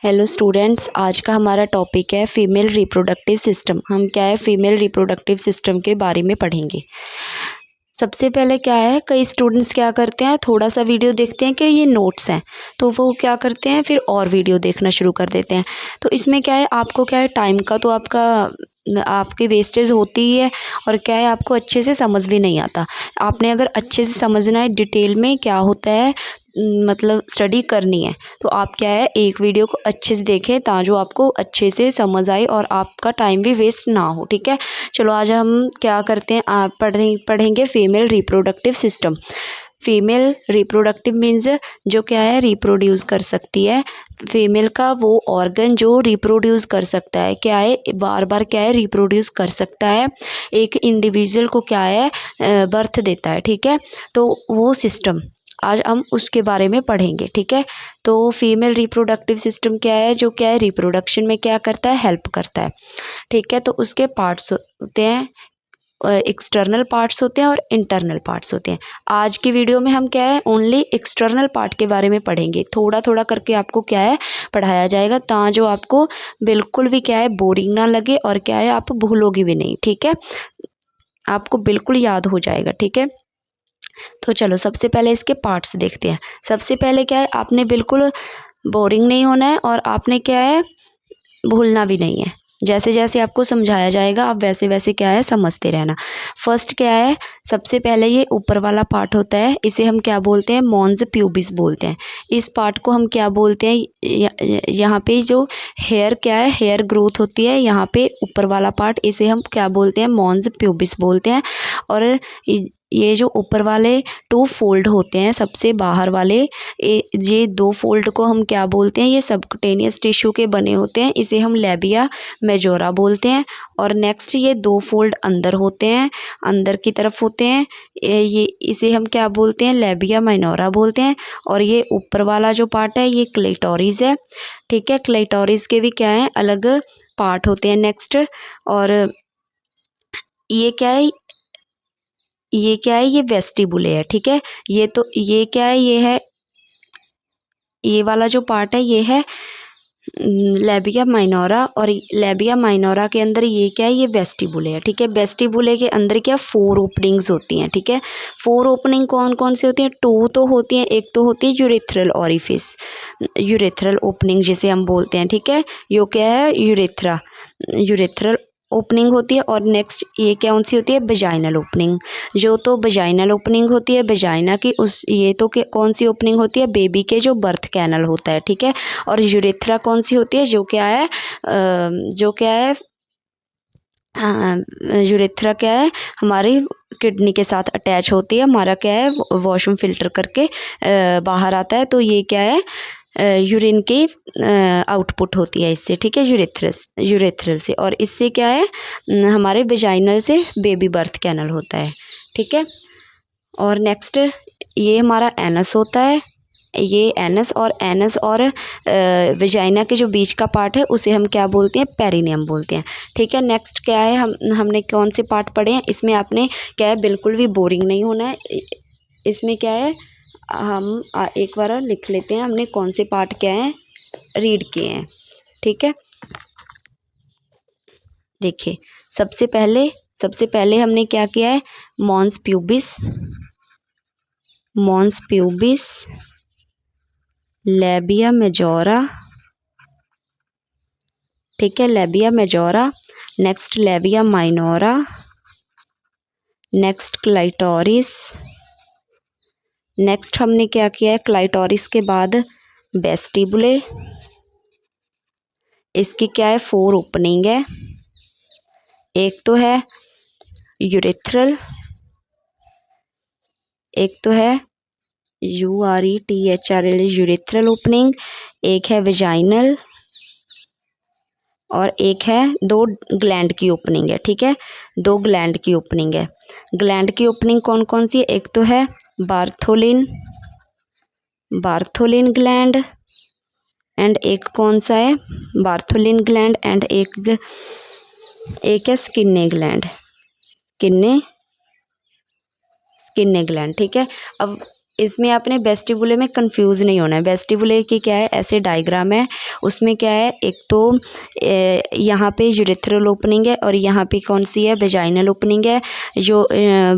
Hello students, आज का हमारा टॉपिक है फीमेल रिप्रोडक्टिव सिस्टम। हम क्या है फीमेल रिप्रोडक्टिव सिस्टम के बारे में पढ़ेंगे। सबसे पहले क्या है, कई स्टूडेंट्स क्या करते हैं, थोड़ा सा वीडियो देखते हैं कि ये नोट्स हैं, तो वो क्या करते हैं फिर और वीडियो देखना शुरू कर देते हैं। तो इसमें क्या है, आपको क्या है टाइम का तो आपकी वेस्टेज होती ही है, और क्या है आपको अच्छे से समझ भी नहीं आता। आपने अगर अच्छे से समझना है डिटेल में क्या होता है, मतलब स्टडी करनी है, तो आप क्या है एक वीडियो को अच्छे से देखें ताकि आपको अच्छे से समझ आए और आपका टाइम भी वेस्ट ना हो। ठीक है, चलो आज हम क्या करते हैं, आप पढ़ेंगे female reproductive system. Female reproductive means जो क्या है रिप्रोड्यूस कर सकती है। फीमेल का वो ऑर्गन जो रिप्रोड्यूस कर सकता है, क्या है बार बार क्या है रिप्रोड्यूस कर सकता है, एक इंडिविजुअल को क्या है बर्थ देता है। ठीक है, तो वो सिस्टम आज हम उसके बारे में पढ़ेंगे। ठीक है, तो फीमेल रिप्रोडक्टिव सिस्टम क्या है, जो क्या है रिप्रोडक्शन में क्या करता है, हेल्प करता है। ठीक है, तो उसके पार्ट्स होते हैं, एक्सटर्नल पार्ट्स होते हैं और इंटरनल पार्ट्स होते हैं। आज की वीडियो में हम क्या है ओनली एक्सटर्नल पार्ट के बारे में पढ़ेंगे। थोड़ा थोड़ा करके आपको क्या है पढ़ाया जाएगा ताकि जो आपको बिल्कुल भी क्या है बोरिंग ना लगे, और क्या है आप भूलोगे भी नहीं। ठीक है, आपको बिल्कुल याद हो जाएगा। ठीक है, तो चलो सबसे पहले इसके पार्ट्स देखते हैं। सबसे पहले क्या है, आपने बिल्कुल बोरिंग नहीं होना है और आपने क्या है भूलना भी नहीं है। जैसे जैसे आपको समझाया जाएगा आप वैसे वैसे क्या है समझते रहना। फर्स्ट क्या है, सबसे पहले ये ऊपर वाला पार्ट होता है, इसे हम क्या बोलते हैं, मॉन्स प्यूबिस बोलते हैं। इस पार्ट को हम क्या बोलते हैं, यहाँ पे जो हेयर क्या है हेयर ग्रोथ होती है, यहाँ पे ऊपर वाला पार्ट, इसे हम क्या बोलते हैं, मॉन्स प्यूबिस बोलते हैं। और ये जो ऊपर वाले 2 फोल्ड होते हैं, सबसे बाहर वाले ये 2 फोल्ड को हम क्या बोलते हैं, ये सबक्यूटेनियस टिश्यू के बने होते हैं, इसे हम लेबिया मेजोरा बोलते हैं। और नेक्स्ट ये 2 फोल्ड अंदर होते हैं, अंदर की तरफ होते हैं, ये इसे हम क्या बोलते हैं, लेबिया माइनोरा बोलते हैं। और ये ऊपर वाला जो पार्ट है ये क्लिटोरिस है। ठीक है, क्लिटोरिस के भी क्या है अलग पार्ट होते हैं। नेक्स्ट, और ये क्या है, ये वेस्टिबुले है। ठीक है, ये तो ये क्या है, ये है ये वाला जो पार्ट है ये है लेबिया माइनोरा, और लेबिया माइनोरा के अंदर ये क्या है, ये वेस्टिबुले है। ठीक है, वेस्टिबुले के अंदर क्या 4 ओपनिंग्स होती हैं। ठीक है, 4 ओपनिंग कौन कौन सी होती हैं, 2 तो होती हैं, एक तो होती है यूरेथ्रल ओरिफिस, यूरेथ्रल ओपनिंग जिसे हम बोलते हैं। ठीक है, यो क्या है यूरेथ्रल ओपनिंग होती है। और नेक्स्ट ये कौन सी होती है, वजाइनल ओपनिंग। जो तो वजाइनल ओपनिंग होती है वजाइना की, उस ये तो कौन सी ओपनिंग होती है, बेबी के जो बर्थ कैनल होता है। ठीक है, और यूरेथ्रा कौन सी होती है, जो क्या है यूरेथ्रा क्या है हमारी किडनी के साथ अटैच होती है, हमारा क्या है वॉशरूम फिल्टर करके बाहर आता है। तो ये क्या है यूरिन की आउटपुट होती है इससे। ठीक है, यूरेथ्रल से, और इससे क्या है हमारे वेजाइनल से बेबी बर्थ कैनल होता है। ठीक है, और नेक्स्ट ये हमारा एनस होता है, ये एनस और वेजाइना के जो बीच का पार्ट है उसे हम क्या बोलते हैं, पेरिनियम बोलते हैं। ठीक है, नेक्स्ट क्या है, हमने कौन से पार्ट पढ़े हैं, इसमें आपने क्या है बिल्कुल भी बोरिंग नहीं होना है। इसमें क्या है हम एक बार लिख लेते हैं, हमने कौन से पार्ट क्या है रीड किए हैं। ठीक है, देखिए सबसे पहले हमने क्या किया है, मॉन्स प्यूबिस, लेबिया मेजोरा। ठीक है, labia majora, next labia minora, next clitoris. Next हमने क्या किया है, क्लाइटोरिस के बाद वेस्टिबुले, इसकी क्या है 4 ओपनिंग है, एक तो है यूरेथ्रल, एक तो है URETHRL यूरेथ्रल ओपनिंग, एक है वेजाइनल, और एक है 2 ग्लैंड की ओपनिंग है। ठीक है, 2 ग्लैंड की ओपनिंग है। ग्लैंड की ओपनिंग कौन कौन सी है, एक तो है बार्थोलिन ग्लैंड, एंड एक कौन सा है बार्थोलिन ग्लैंड, एंड एक है स्किन्ने ग्लैंड। ठीक है, अब इसमें आपने वेस्टिबुले में कंफ्यूज नहीं होना है। वेस्टिबुले की क्या है, ऐसे डायग्राम है, उसमें क्या है, एक तो यहाँ पे यूरेथ्रल ओपनिंग है और यहाँ पे कौन सी है, वेजाइनल ओपनिंग है। जो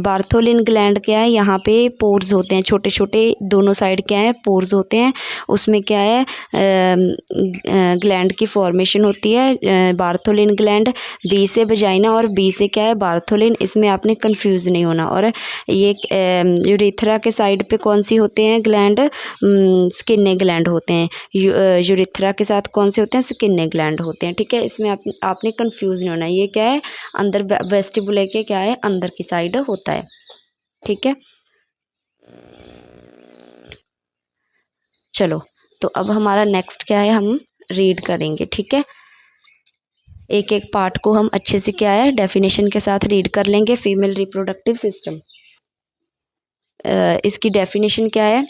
बार्थोलिन ग्लैंड क्या है, यहाँ पे पोर्स होते हैं छोटे छोटे, दोनों साइड क्या है, पोर्स होते हैं। उसमें क्या है, ग्लैंड की फॉर्मेशन होती है, बार्थोलिन ग्लैंड। बी से वेजाइना और बी से क्या है, बार्थोलिन। इसमें आपने कंफ्यूज नहीं होना। और ये यूरेथ्रा के साइड पे कौन सी होते हैं ग्लैंड, स्किन्ने ग्लैंड होते हैं। यूरेथ्रा के साथ कौन से होते हैं, स्किन्ने ग्लैंड होते हैं। ठीक है, इसमें आपने कंफ्यूज नहीं होना। ये क्या है, अंदर वेस्टिबुले के क्या है, अंदर की साइड होता है। ठीक है, चलो तो अब हमारा नेक्स्ट क्या है, हम रीड करेंगे। ठीक है, एक एक पार्ट को हम अच्छे से क्या है, डेफिनेशन के साथ रीड कर लेंगे। फीमेल रिप्रोडक्टिव सिस्टम, इसकी डेफिनेशन क्या है,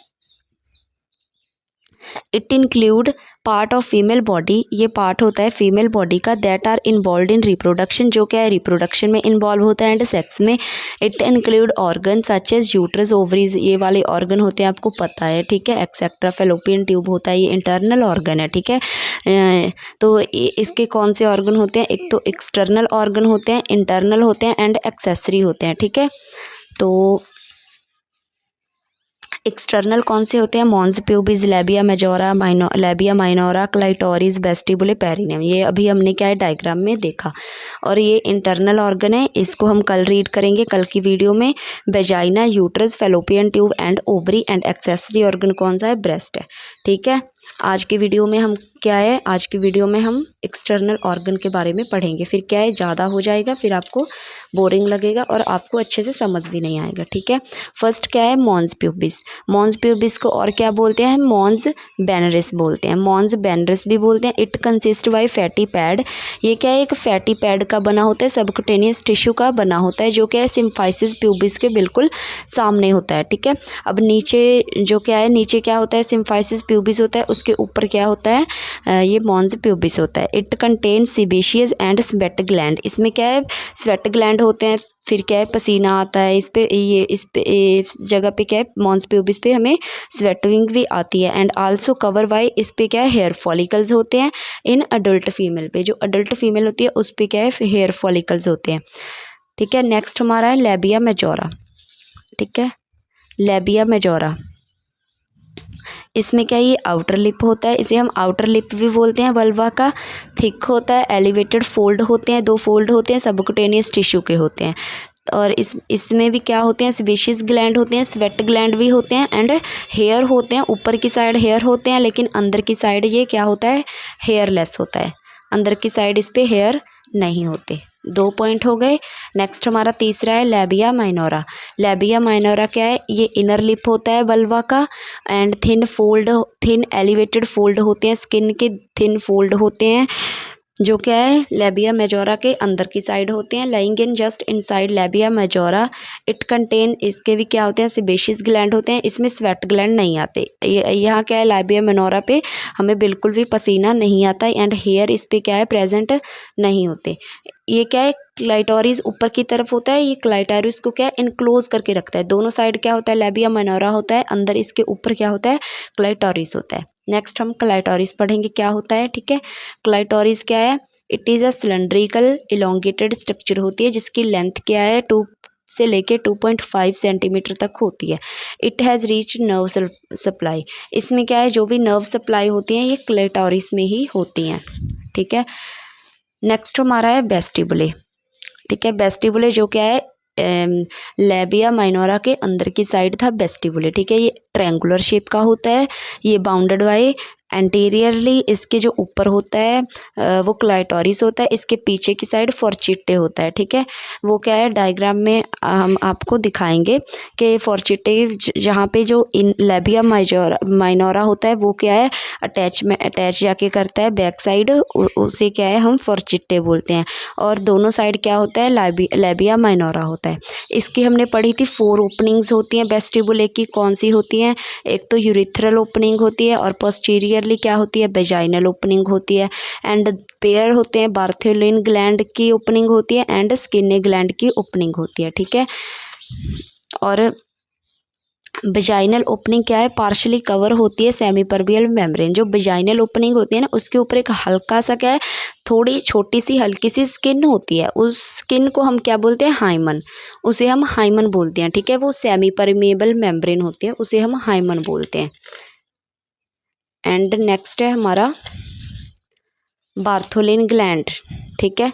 it include part of female body, ये पार्ट होता है फीमेल बॉडी का, that are involve in reproduction, जो क्या है रिप्रोडक्शन में इन्वॉल्व होता है, एंड सेक्स में। It include organ such as uterus, ovaries, ये वाले ऑर्गन होते हैं, आपको पता है। ठीक है, एक्सेट्रा, फेलोपियन ट्यूब होता है, ये इंटरनल ऑर्गन है। ठीक है, तो इसके कौन से ऑर्गन होते हैं, एक तो एक्सटर्नल ऑर्गन होते हैं, इंटरनल होते हैं, एंड एक्सेसरी होते हैं। ठीक है, तो एक्सटर्नल कौन से होते हैं, mons, pubis, labia majora, labia minora, clitoris, vestibule, perineum. ये अभी हमने क्या है, डायग्राम में देखा। और ये इंटरनल ऑर्गन है, इसको हम कल रीड करेंगे, कल की वीडियो में। Vagina, uterus, fallopian tube and ovary, and accessory organ कौन सा है, ब्रेस्ट है। ठीक है, आज की वीडियो में हम क्या है, आज की वीडियो में हम एक्सटर्नल ऑर्गन के बारे में पढ़ेंगे। फिर क्या है, ज़्यादा हो जाएगा, फिर आपको बोरिंग लगेगा और आपको अच्छे से समझ भी नहीं आएगा। ठीक है, फर्स्ट क्या है, मॉन्स प्यूबिस। मॉन्स प्यूबिस को और क्या बोलते हैं, मॉन्स बेनरिस बोलते हैं, मॉन्स बेनरिस भी बोलते हैं। It consist by fatty pad, ये क्या है, एक फैटी पैड का बना होता है, सबक्यूटेनियस टिश्यू का बना होता है, जो क्या है सिम्फाइसिस प्यूबिस के बिल्कुल सामने होता है। ठीक है, अब नीचे जो क्या है, नीचे क्या होता है, सिम्फाइसिस प्यूबिस होता है, उसके ऊपर क्या होता है, ये मॉन्स प्यूबिस होता है। It contain sebaceous and sweat gland, इसमें क्या है, स्वेट ग्लैंड होते हैं। फिर क्या है, पसीना आता है, इस पे इस जगह पे क्या है, मॉन्स प्यूबिस पे हमें स्वेटिंग भी आती है। एंड आल्सो कवर बाय, इस पे क्या है, हेयर फॉलिकल्स होते हैं। इन अडल्ट फीमेल पे, जो अडल्ट फीमेल होती है उस पे क्या है, हेयर फॉलिकल्स होते हैं। ठीक है, नेक्स्ट हमारा है लेबिया मेजोरा। ठीक है, लेबिया मेजोरा, इसमें क्या है, ये आउटर लिप होता है, इसे हम आउटर लिप भी बोलते हैं वल्वा का। थिक होता है, एलिवेटेड फोल्ड होते हैं, 2 फोल्ड होते हैं, सबक्यूटेनियस टिश्यू के होते हैं। और इसमें भी क्या होते हैं, सेबेशियस ग्लैंड होते हैं, स्वेट ग्लैंड भी होते हैं, एंड हेयर होते हैं। ऊपर की साइड हेयर होते हैं, लेकिन अंदर की साइड ये क्या होता है, हेयरलेस होता है। अंदर की साइड इस पे हेयर नहीं होते। 2 पॉइंट हो गए। नेक्स्ट हमारा तीसरा है लेबिया माइनोरा। लेबिया माइनोरा क्या है, ये इनर लिप होता है वल्वा का, एंड थिन एलिवेटेड फोल्ड होते हैं, स्किन के थिन फोल्ड होते हैं, जो क्या है, लेबिया मेजोरा के अंदर की साइड होते हैं। Lying in just inside labia majora. It contain, इसके भी क्या होते हैं, सेबेशियस ग्लैंड होते हैं, इसमें स्वेट ग्लैंड नहीं आते। यहाँ क्या है, लेबिया मेनोरा पे हमें बिल्कुल भी पसीना नहीं आता, एंड हेयर इस पे क्या है, प्रेजेंट नहीं होते। ये क्या है, क्लाइटोरिस ऊपर की तरफ होता है, ये क्लाइटोरिस को क्या है, इनक्लोज करके रखता है। दोनों साइड क्या होता है, लेबिया मेनोरा होता है, अंदर इसके ऊपर क्या होता है, क्लाइटोरिस होता है। नेक्स्ट हम क्लाइटोरिस पढ़ेंगे क्या होता है। ठीक है, क्लाइटोरिस क्या है, it is a cylindrical elongated structure होती है, जिसकी लेंथ क्या है, 2 से लेके 2.5 सेंटीमीटर तक होती है। It has reach nerve supply, इसमें क्या है, जो भी नर्व सप्लाई होती हैं ये क्लाइटोरिस में ही होती हैं। ठीक है, नेक्स्ट हमारा है वेस्टिबुले। ठीक है, वेस्टिबुले जो क्या है, लेबिया माइनोरा के अंदर की साइड था वेस्टिबुले। ठीक है, ये ट्रायंगुलर शेप का होता है, ये बाउंडेड बाय एंटीरियरली, इसके जो ऊपर होता है वो क्लाइटोरिस होता है, इसके पीछे की साइड फॉर्चिटे होता है। ठीक है, वो क्या है, डायग्राम में हम आपको दिखाएंगे कि फॉर्चिटे जहाँ पे जो इन लेबिया माइनोरा होता है वो क्या है, अटैच जाके करता है बैक साइड, उसे क्या है, हम फॉर्चिटे बोलते हैं। और दोनों साइड क्या होता है, लेबिया माइनोरा होता है। इसकी हमने पढ़ी थी 4 ओपनिंग्स होती हैं वेस्टिबुले की, कौन सी होती हैं, एक तो यूरिथ्रल ओपनिंग होती है, और पोस्टीरियरली क्या होती है, वेजाइनल ओपनिंग होती है, एंड पेयर होते हैं, बार्थोलिन ग्लैंड की ओपनिंग होती है, एंड स्किन्ने ग्लैंड की ओपनिंग होती है। ठीक है, और वजाइनल ओपनिंग क्या है, पार्शली कवर होती है सेमी परबियल मेम्ब्रेन। जो वजाइनल ओपनिंग होती है ना, उसके ऊपर एक हल्का सा क्या है, थोड़ी छोटी सी हल्की सी स्किन होती है। उस स्किन को हम क्या बोलते हैं, हाइमन। उसे हम हाइमन बोलते हैं, ठीक है। वो सेमी परमेबल मेम्ब्रेन होती है, उसे हम हाइमन बोलते हैं। एंड नेक्स्ट है हमारा बार्थोलिन ग्लैंड, ठीक है।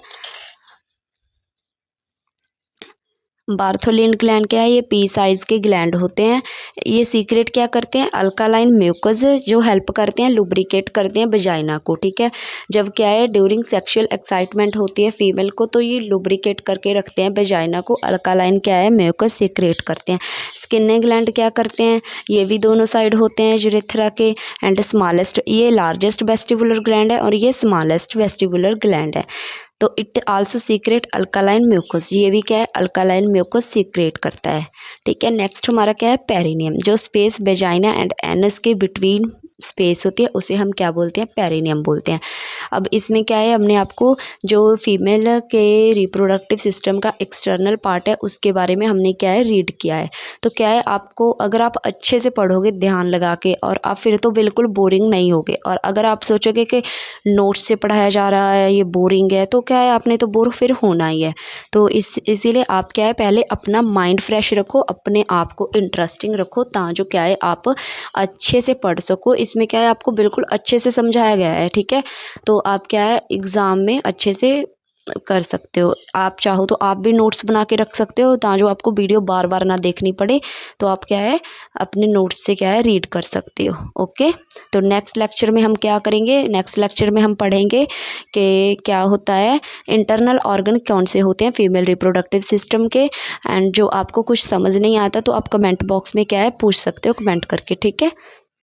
बार्थोलिन ग्लैंड क्या है, ये पी साइज के ग्लैंड होते हैं। ये सीक्रेट क्या करते हैं, अल्कालाइन म्यूकस जो हेल्प करते हैं, लुब्रिकेट करते हैं वजाइना को, ठीक है। जब क्या है ड्यूरिंग सेक्सुअल एक्साइटमेंट होती है फीमेल को, तो ये लुब्रिकेट करके रखते हैं वजाइना को। अल्कालाइन क्या है, म्यूकस सीक्रेट करते हैं। स्किन ग्लैंड क्या करते हैं, ये भी दोनों साइड होते हैं यूरेथ्रा के। एंड स्मॉलेस्ट, ये लार्जेस्ट वेस्टिबुलर ग्लैंड है और ये स्मॉलेस्ट वेस्टिबुलर ग्लैंड है। तो it also secrete alkaline mucus, ये भी क्या है, अल्कालाइन म्यूकस सीक्रेट करता है, ठीक है। नेक्स्ट हमारा क्या है, पेरिनियम। जो स्पेस वेजाइना एंड एनस के बिटवीन स्पेस होती है, उसे हम क्या बोलते हैं, पेरिनियम बोलते हैं। अब इसमें क्या है, हमने आपको जो फीमेल के रिप्रोडक्टिव सिस्टम का एक्सटर्नल पार्ट है उसके बारे में हमने क्या है रीड किया है। तो क्या है, आपको अगर आप अच्छे से पढ़ोगे ध्यान लगा के, और आप फिर तो बिल्कुल बोरिंग नहीं होगे। और अगर आप सोचोगे कि नोट्स से पढ़ाया जा रहा है, ये बोरिंग है, तो क्या है, आपने तो बोर फिर होना ही है। तो इसीलिए आप क्या है, पहले अपना माइंड फ्रेश रखो, अपने आप को इंटरेस्टिंग रखो, ताकि क्या है आप अच्छे से पढ़ सको। इसमें क्या है, आपको बिल्कुल अच्छे से समझाया गया है, ठीक है। तो आप क्या है एग्ज़ाम में अच्छे से कर सकते हो। आप चाहो तो आप भी नोट्स बना के रख सकते हो, ताकि जो आपको वीडियो बार बार ना देखनी पड़े। तो आप क्या है अपने नोट्स से क्या है रीड कर सकते हो, ओके। तो नेक्स्ट लेक्चर में हम क्या करेंगे, नेक्स्ट लेक्चर में हम पढ़ेंगे कि क्या होता है, इंटरनल ऑर्गन कौन से होते हैं फीमेल रिप्रोडक्टिव सिस्टम के। एंड जो आपको कुछ समझ नहीं आता तो आप कमेंट बॉक्स में क्या है पूछ सकते हो कमेंट करके, ठीक है।